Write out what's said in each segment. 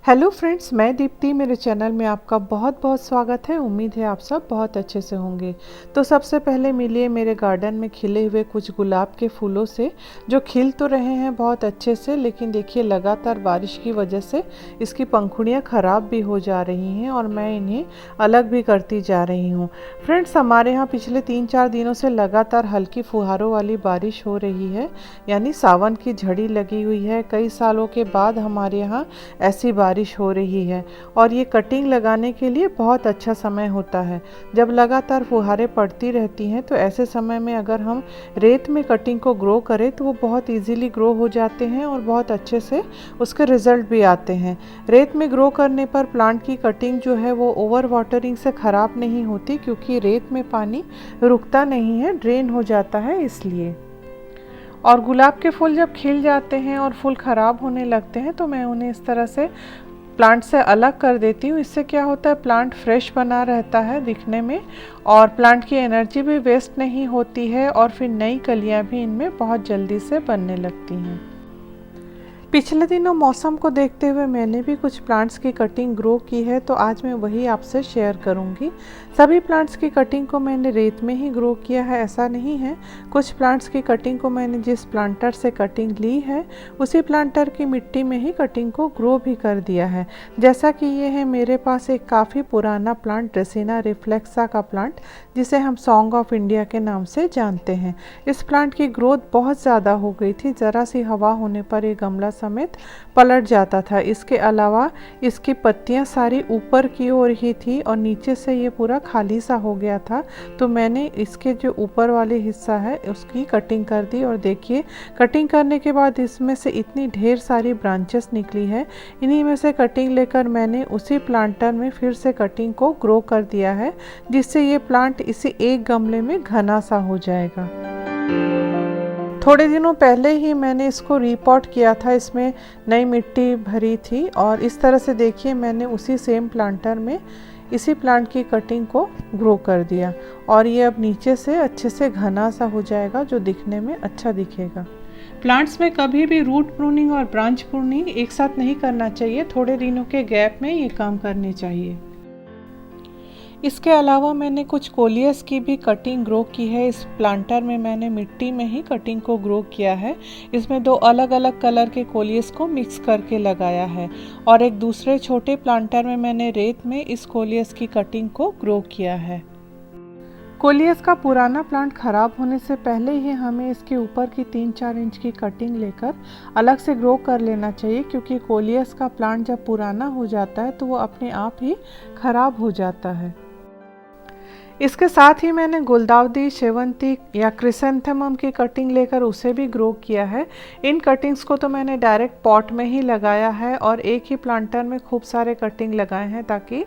Hello friends, मैं दीप्ति। मेरे channel में आपका बहुत बहुत स्वागत है। उम्मीद है आप सब बहुत अच्छे से होंगे। तो सबसे पहले मिलिए मेरे गार्डन में खिले हुए कुछ गुलाब के फूलों से, जो खिल तो रहे हैं बहुत अच्छे से, लेकिन देखिए लगातार बारिश की वजह से इसकी पंखुड़ियाँ ख़राब भी हो जा रही हैं और मैं इन्हें अलग भी करती जा रही हूँ। फ्रेंड्स, हमारे यहाँ पिछले 3-4 दिनों से लगातार हल्की फुहारों वाली बारिश हो रही है, यानी सावन की झड़ी लगी हुई है। कई सालों के बाद हमारे यहाँ ऐसी बारिश हो रही है और ये कटिंग लगाने के लिए बहुत अच्छा समय होता है। जब लगातार फुहारें पड़ती रहती हैं तो ऐसे समय में अगर हम रेत में कटिंग को ग्रो करें तो वो बहुत इजीली ग्रो हो जाते हैं और बहुत अच्छे से उसके रिजल्ट भी आते हैं। रेत में ग्रो करने पर प्लांट की कटिंग जो है वो ओवर वाटरिंग से ख़राब नहीं होती, क्योंकि रेत में पानी रुकता नहीं है, ड्रेन हो जाता है इसलिए। और गुलाब के फूल जब खिल जाते हैं और फूल ख़राब होने लगते हैं तो मैं उन्हें इस तरह से प्लांट से अलग कर देती हूँ। इससे क्या होता है, प्लांट फ्रेश बना रहता है दिखने में और प्लांट की एनर्जी भी वेस्ट नहीं होती है और फिर नई कलियाँ भी इनमें बहुत जल्दी से बनने लगती हैं। पिछले दिनों मौसम को देखते हुए मैंने भी कुछ प्लांट्स की कटिंग ग्रो की है, तो आज मैं वही आपसे शेयर करूंगी। सभी प्लांट्स की कटिंग को मैंने रेत में ही ग्रो किया है ऐसा नहीं है। कुछ प्लांट्स की कटिंग को मैंने जिस प्लांटर से कटिंग ली है उसी प्लांटर की मिट्टी में ही कटिंग को ग्रो भी कर दिया है। जैसा कि ये है मेरे पास एक काफ़ी पुराना प्लांट, ड्रेसिना रिफ्लेक्सा का प्लांट, जिसे हम सॉन्ग ऑफ इंडिया के नाम से जानते हैं। इस प्लांट की ग्रोथ बहुत ज़्यादा हो गई थी, ज़रा सी हवा होने पर ये गमला समेत पलट जाता था। इसके अलावा इसकी पत्तियां सारी ऊपर की ओर ही थी और नीचे से ये पूरा खाली सा हो गया था, तो मैंने इसके जो ऊपर वाले हिस्सा है उसकी कटिंग कर दी और देखिए कटिंग करने के बाद इसमें से इतनी ढेर सारी ब्रांचेस निकली है। इन्हीं में से कटिंग लेकर मैंने उसी प्लांटर में फिर से कटिंग को ग्रो कर दिया है, जिससे ये प्लांट इसी एक गमले में घना सा हो जाएगा। थोड़े दिनों पहले ही मैंने इसको रीपॉट किया था, इसमें नई मिट्टी भरी थी और इस तरह से देखिए मैंने उसी सेम प्लांटर में इसी प्लांट की कटिंग को ग्रो कर दिया और ये अब नीचे से अच्छे से घना सा हो जाएगा, जो दिखने में अच्छा दिखेगा। प्लांट्स में कभी भी रूट प्रूनिंग और ब्रांच प्रूनिंग एक साथ नहीं करना चाहिए, थोड़े दिनों के गैप में ये काम करने चाहिए। इसके अलावा मैंने कुछ कोलियस की भी कटिंग ग्रो की है। इस प्लांटर में मैंने मिट्टी में ही कटिंग को ग्रो किया है। इसमें 2 अलग अलग कलर के कोलियस को मिक्स करके लगाया है और एक दूसरे छोटे प्लांटर में मैंने रेत में इस कोलियस की कटिंग को ग्रो किया है। कोलियस का पुराना प्लांट खराब होने से पहले ही हमें इसके ऊपर की 3-4 इंच की कटिंग लेकर अलग से ग्रो कर लेना चाहिए, क्योंकि कोलियस का प्लांट जब पुराना हो जाता है तो वो अपने आप ही खराब हो जाता है। इसके साथ ही मैंने गुलदाउदी, शेवंती या क्रिसेंथेमम की कटिंग लेकर उसे भी ग्रो किया है। इन कटिंग्स को तो मैंने डायरेक्ट पॉट में ही लगाया है और एक ही प्लांटर में खूब सारे कटिंग लगाए हैं ताकि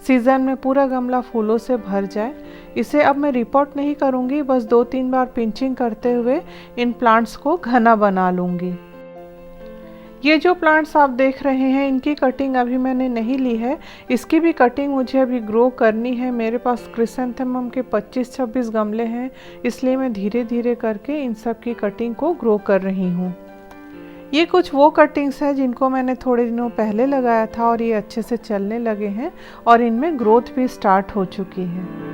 सीज़न में पूरा गमला फूलों से भर जाए। इसे अब मैं रिपोर्ट नहीं करूँगी, बस 2-3 बार पिंचिंग करते हुए इन प्लांट्स को घना बना लूँगी। ये जो प्लांट्स आप देख रहे हैं इनकी कटिंग अभी मैंने नहीं ली है, इसकी भी कटिंग मुझे अभी ग्रो करनी है। मेरे पास क्रिसेंथेमम के 25-26 गमले हैं, इसलिए मैं धीरे धीरे करके इन सब की कटिंग को ग्रो कर रही हूँ। ये कुछ वो कटिंग्स हैं जिनको मैंने थोड़े दिनों पहले लगाया था और ये अच्छे से चलने लगे हैं और इनमें ग्रोथ भी स्टार्ट हो चुकी है।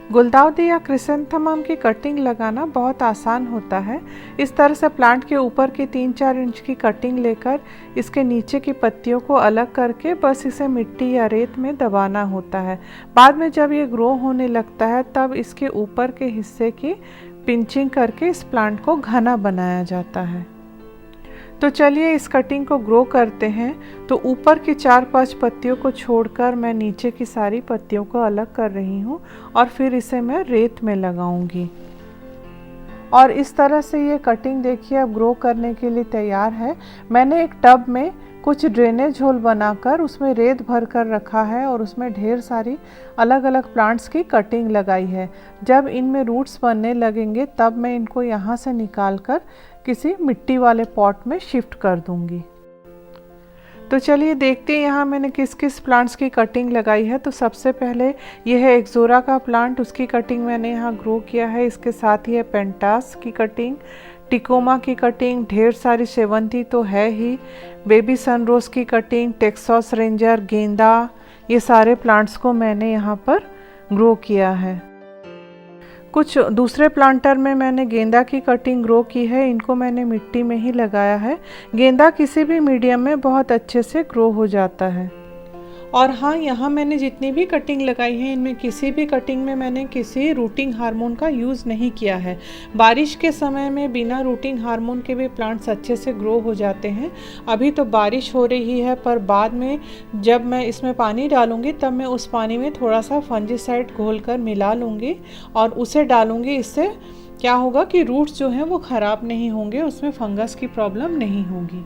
गुलदाउदी या क्रिसेंथेमम की कटिंग लगाना बहुत आसान होता है। इस तरह से प्लांट के ऊपर की 3-4 इंच की कटिंग लेकर इसके नीचे की पत्तियों को अलग करके बस इसे मिट्टी या रेत में दबाना होता है। बाद में जब ये ग्रो होने लगता है तब इसके ऊपर के हिस्से की पिंचिंग करके इस प्लांट को घना बनाया जाता है। तो चलिए इस कटिंग को ग्रो करते हैं। तो ऊपर की 4-5 पत्तियों को छोड़कर मैं नीचे की सारी पत्तियों को अलग कर रही हूँ और फिर इसे मैं रेत में लगाऊंगी। और इस तरह से ये कटिंग देखिए अब ग्रो करने के लिए तैयार है। मैंने एक टब में कुछ ड्रेनेज होल बनाकर उसमें रेत भर कर रखा है और उसमें ढेर सारी अलग अलग प्लांट्स की कटिंग लगाई है। जब इनमें रूट्स बनने लगेंगे तब मैं इनको यहाँ से निकाल कर किसी मिट्टी वाले पॉट में शिफ्ट कर दूंगी। तो चलिए देखते हैं यहाँ मैंने किस किस प्लांट्स की कटिंग लगाई है। तो सबसे पहले ये है एक्सोरा का प्लांट, उसकी कटिंग मैंने यहाँ ग्रो किया है। इसके साथ ही है पेंटास की कटिंग, टिकोमा की कटिंग, ढेर सारी सेवंती तो है ही, बेबी सनरोज की कटिंग, टेक्सास रेंजर, गेंदा, ये सारे प्लांट्स को मैंने यहाँ पर ग्रो किया है। कुछ दूसरे प्लांटर में मैंने गेंदा की कटिंग ग्रो की है, इनको मैंने मिट्टी में ही लगाया है। गेंदा किसी भी मीडियम में बहुत अच्छे से ग्रो हो जाता है। और हाँ, यहाँ मैंने जितनी भी कटिंग लगाई है इनमें किसी भी कटिंग में मैंने किसी रूटिंग हार्मोन का यूज़ नहीं किया है। बारिश के समय में बिना रूटिंग हार्मोन के भी प्लांट्स अच्छे से ग्रो हो जाते हैं। अभी तो बारिश हो रही है, पर बाद में जब मैं इसमें पानी डालूँगी तब मैं उस पानी में थोड़ा सा फंजीसाइड घोल कर मिला लूँगी और उसे डालूँगी। इससे क्या होगा कि रूट्स जो हैं वो ख़राब नहीं होंगे, उसमें फंगस की प्रॉब्लम नहीं होगी।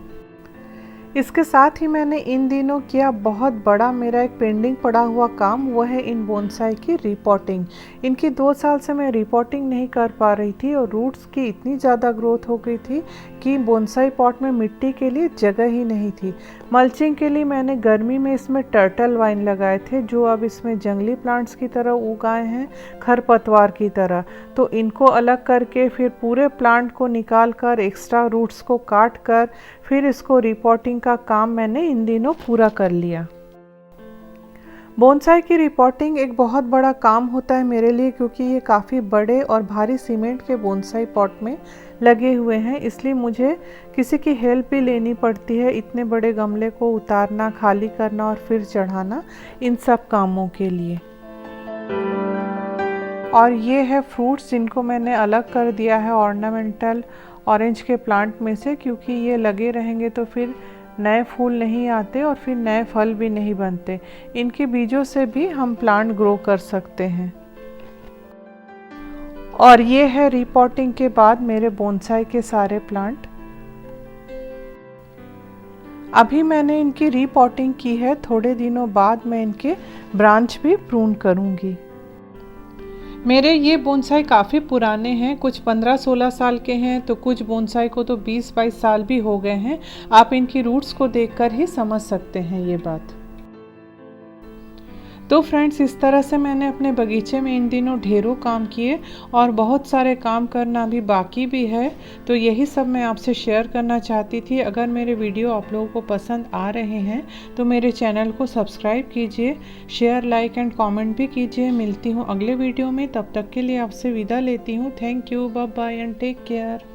इसके साथ ही मैंने इन दिनों किया बहुत बड़ा मेरा एक पेंडिंग पड़ा हुआ काम, वो है इन बोनसाई की रिपोर्टिंग। इनकी 2 साल से मैं रिपोर्टिंग नहीं कर पा रही थी और रूट्स की इतनी ज़्यादा ग्रोथ हो गई थी कि बोनसाई पॉट में मिट्टी के लिए जगह ही नहीं थी। मल्चिंग के लिए मैंने गर्मी में इसमें टर्टल वाइन लगाए थे, जो अब इसमें जंगली प्लांट्स की तरह उग आए हैं, खरपतवार की तरह। तो इनको अलग करके फिर पूरे प्लांट को निकाल कर एक्स्ट्रा रूट्स को काट कर फिर इसको रिपोर्टिंग का काम मैंने इन दिनों पूरा कर लिया। बोनसाई की रिपोर्टिंग एक बहुत बड़ा काम होता है मेरे लिए, क्योंकि ये काफ़ी बड़े और भारी सीमेंट के बोनसाई पॉट में लगे हुए हैं, इसलिए मुझे किसी की हेल्प भी लेनी पड़ती है इतने बड़े गमले को उतारना, खाली करना और फिर चढ़ाना, इन सब कामों के लिए। और ये है फ्रूट्स जिनको मैंने अलग कर दिया है ऑर्नामेंटल ऑरेंज के प्लांट में से, क्योंकि ये लगे रहेंगे तो फिर नए फूल नहीं आते और फिर नए फल भी नहीं बनते। इनके बीजों से भी हम प्लांट ग्रो कर सकते हैं। और ये है रिपोर्टिंग के बाद मेरे बोनसाई के सारे प्लांट। अभी मैंने इनकी रिपोर्टिंग की है, थोड़े दिनों बाद मैं इनके ब्रांच भी प्रून करूँगी। मेरे ये बोनसाई काफ़ी पुराने हैं, कुछ 15-16 साल के हैं, तो कुछ बोनसाई को तो 20-22 साल भी हो गए हैं। आप इनकी रूट्स को देखकर ही समझ सकते हैं ये बात। तो फ्रेंड्स, इस तरह से मैंने अपने बगीचे में इन दिनों ढेरों काम किए और बहुत सारे काम करना अभी बाकी भी है। तो यही सब मैं आपसे शेयर करना चाहती थी। अगर मेरे वीडियो आप लोगों को पसंद आ रहे हैं तो मेरे चैनल को सब्सक्राइब कीजिए, शेयर, लाइक एंड कमेंट भी कीजिए। मिलती हूँ अगले वीडियो में, तब तक के लिए आपसे विदा लेती हूँ। Thank you, bye bye and take care.